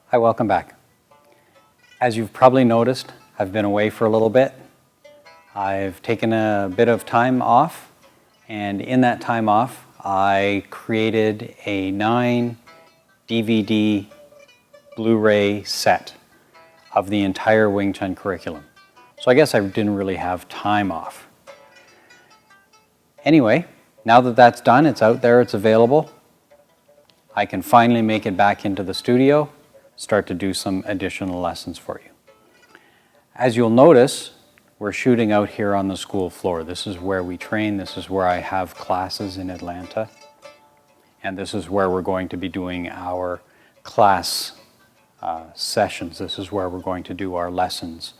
Hi, welcome back. As you've probably noticed, I've been away for a little bit. I've taken a bit of time off, and in that time off, I created a 9 DVD Blu-ray set of the entire Wing Chun curriculum. So I guess I didn't really have time off. Anyway, now that that's done, it's out there, it's available. I can finally make it back into the studio, start to do some additional lessons for you. As you'll notice, we're shooting out here on the school floor. This is where we train, this is where I have classes in Atlanta, and this is where we're going to be doing our class sessions. This is where we're going to do our lessons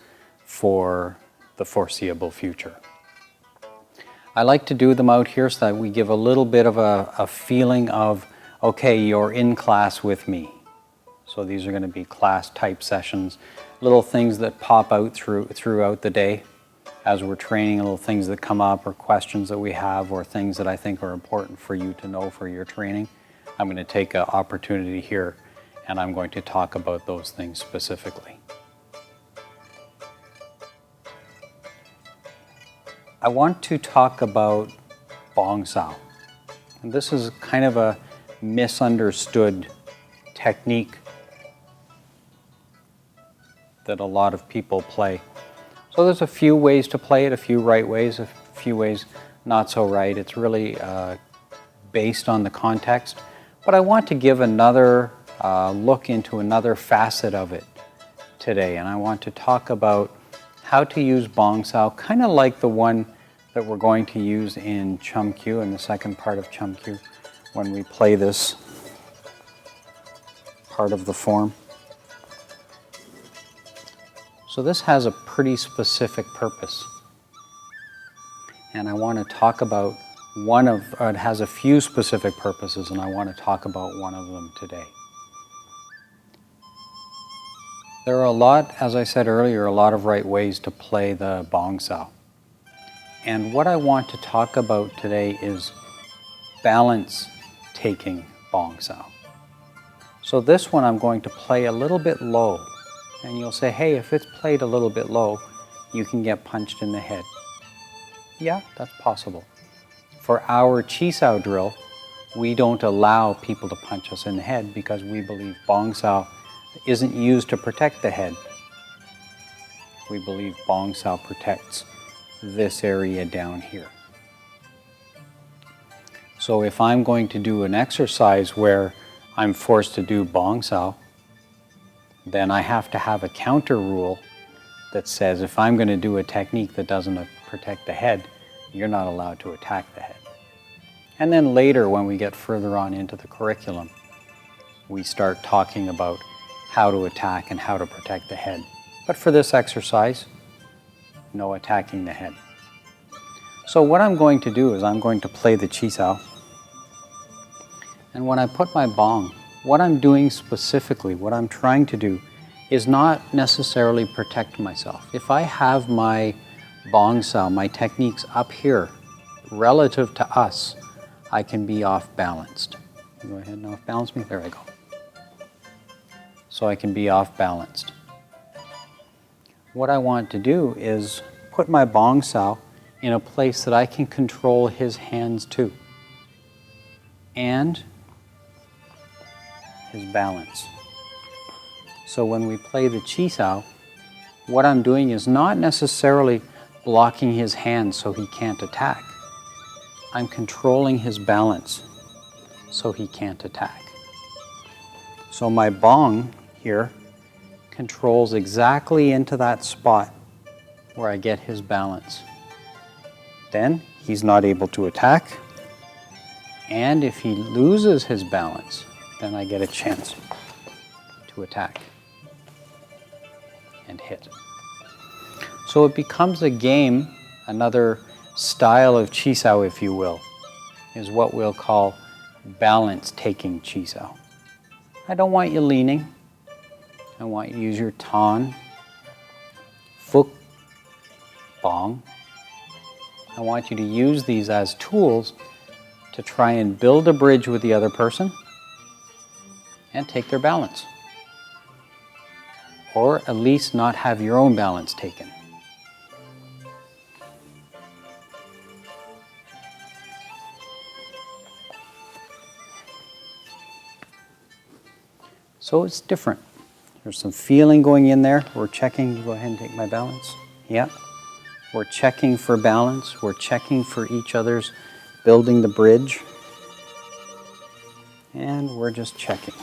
for the foreseeable future. I like to do them out here so that we give a little bit of a feeling of, okay, you're in class with me. So these are going to be class type sessions, little things that pop out throughout the day as we're training, little things that come up or questions that we have or things that I think are important for you to know for your training. I'm going to take an opportunity here and I'm going to talk about those things specifically. I want to talk about Bong Sao. And this is kind of a misunderstood technique that a lot of people play. So there's a few ways to play it, a few right ways, a few ways not so right. It's really based on the context. But I want to give another look into another facet of it today. And I want to talk about how to use Bong Sao, kind of like the one that we're going to use in Chum Kiu, in the second part of Chum Kiu, when we play this part of the form. So this has a pretty specific purpose. And I want to talk about it has a few specific purposes, and I want to talk about one of them today. There are a lot, as I said earlier, a lot of right ways to play the Bong Sao. And what I want to talk about today is balance taking Bong Sao. So this one I'm going to play a little bit low. And you'll say, hey, if it's played a little bit low, you can get punched in the head. Yeah, that's possible. For our Chi Sao drill, we don't allow people to punch us in the head because we believe Bong Sao isn't used to protect the head. We believe Bong Sao protects this area down here. So if I'm going to do an exercise where I'm forced to do Bong Sao, then I have to have a counter rule that says if I'm going to do a technique that doesn't protect the head, you're not allowed to attack the head. And then later, when we get further on into the curriculum, we start talking about how to attack and how to protect the head. But for this exercise, no attacking the head. So what I'm going to do is I'm going to play the Chi Sao. And when I put my bong, what I'm doing specifically, what I'm trying to do, is not necessarily protect myself. If I have my Bong Sao, my techniques up here, relative to us, I can be off balanced. Go ahead and off balance me. There I go. So I can be off balanced. What I want to do is put my Bong Sao in a place that I can control his hands too. And his balance. So when we play the Chi Sao, what I'm doing is not necessarily blocking his hands so he can't attack. I'm controlling his balance so he can't attack. So my bong here controls exactly into that spot where I get his balance. Then he's not able to attack, and if he loses his balance, then I get a chance to attack and hit. So it becomes a game, another style of Chi Sao, if you will, is what we'll call balance taking Chi Sao. I don't want you leaning. I want you to use your Tan, Fook, Bong. I want you to use these as tools to try and build a bridge with the other person and take their balance. or at least not have your own balance taken. So it's different. There's some feeling going in there. We're checking. Go ahead and take my balance. Yeah. We're checking for balance. We're checking for each other's, building the bridge. And we're just checking.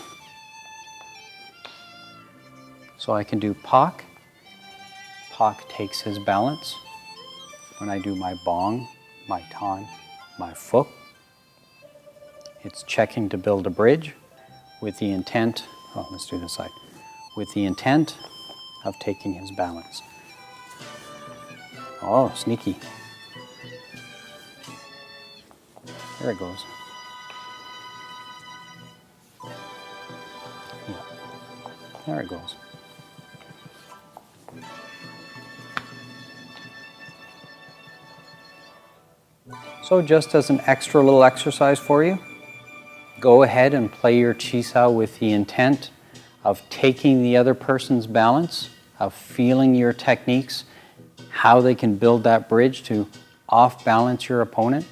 So I can do Pak. Pak takes his balance. When I do my Bong, my Tan, my Phuk, it's checking to build a bridge with the intent, oh, let's do this side, with the intent of taking his balance. Oh, sneaky. There it goes. Yeah. There it goes. So just as an extra little exercise for you, go ahead and play your Chi Sao with the intent of taking the other person's balance, of feeling your techniques, how they can build that bridge to off-balance your opponent.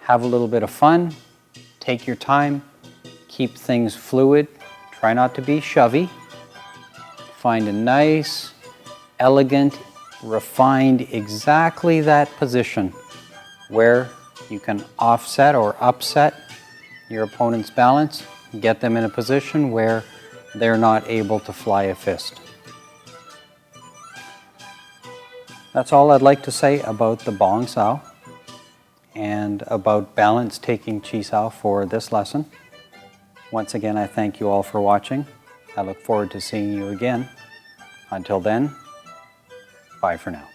Have a little bit of fun, take your time, keep things fluid, try not to be shovey. Find a nice, elegant, refined, exactly that position where you can offset or upset your opponent's balance, get them in a position where they're not able to fly a fist. That's all I'd like to say about the Bong Sao and about balance taking Chi Sao for this lesson. Once again, I thank you all for watching. I look forward to seeing you again. Until then, bye for now.